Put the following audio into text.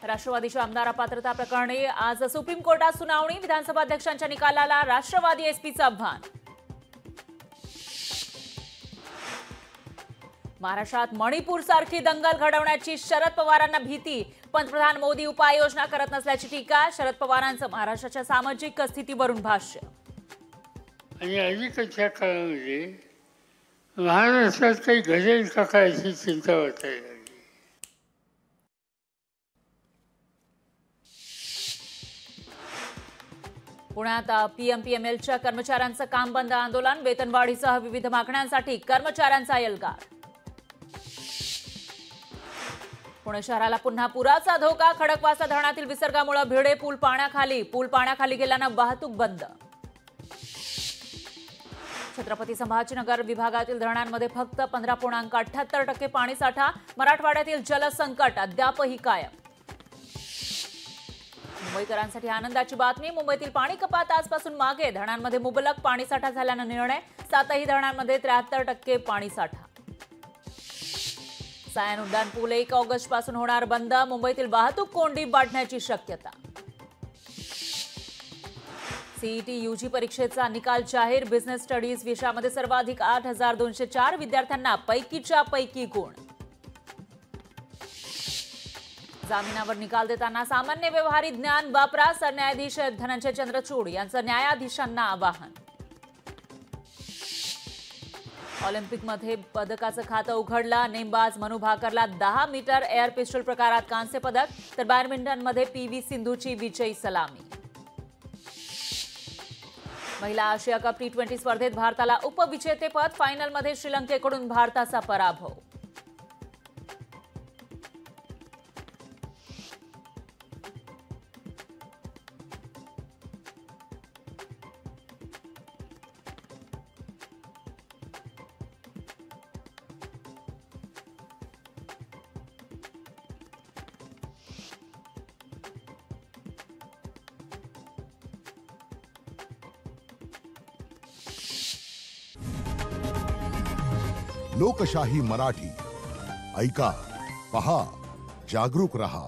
राष्ट्रवादीच्या आमदार अपात्रता प्रकरणी आज सुप्रीम कोर्टात सुनावणी। विधानसभा अध्यक्षांच्या निकालाला राष्ट्रवादी एसपीचं आव्हान। महाराष्ट्रात मणिपूर सारखी दंगल घडवण्याची शरद पवारांना भीती। पंतप्रधान मोदी उपाययोजना करत नसल्याची टीका। शरद पवारांचं महाराष्ट्राच्या सामाजिक स्थितीवरून भाष्य। आणि अलीकडच्या काळामध्ये महाराष्ट्रात काही घडेल का काय अशी चिंता वाटायला लागली। पुण्यात पीएमपीएमएलच्या कर्मचाऱ्यांचं काम बंद आंदोलन। वेतनवाढीसह विविध मागण्यांसाठी कर्मचाऱ्यांचा एल्गार। पुणे शहराला पुन्हा पुराचा धोका। खडकवासला धरणातील विसर्गामुळे भिडे पूल पाण्याखाली गेल्यानं वाहतूक बंद। छत्रपती संभाजीनगर विभागातील धरणांमध्ये फक्त 15.78% पाणीसाठा। मराठवाड्यातील जलसंकट अद्यापही कायम। मुंबईकरांसाठी आनंदाची बातमी। मुंबईतील पाणी कपात आजपासून मागे। धरणांमध्ये मुबलक पाणीसाठा झाल्यानं निर्णय। 7ही धरणांमध्ये 73% पाणीसाठा। सायन उड्डाण पूल 1 ऑगस्ट पासून होणार बंद। मुंबईतील वाहतूक कोंडी वाढण्याची शक्यता। सीईटी यूजी परीक्षेचा निकाल जाहीर। बिझनेस स्टडीज विषयामध्ये सर्वाधिक 8,204 विद्यार्थ्यांना पैकीच्या पैकी गुण। जामिनावर निकाल देताना सामान्य व्यवहारी ज्ञान वापरा। सरन्यायाधीश धनंजय चंद्रचूड यांचं न्यायाधीशांना आवाहन। ऑलिम्पिकमध्ये पदकाचं खातं उघडलं। नेमबाज मनू भाकरला 10 मीटर एअर पिस्टल प्रकारात कांस्य पदक। तर बॅडमिंटनमध्ये पीव्ही सिंधूची विजयी सलामी। महिला आशिया कप T20 स्पर्धेत भारताला उपविजेतेपद। फायनलमध्ये श्रीलंकेकडून भारताचा पराभव। लोकशाही मराठी ऐका, पहा, जागरूक रहा।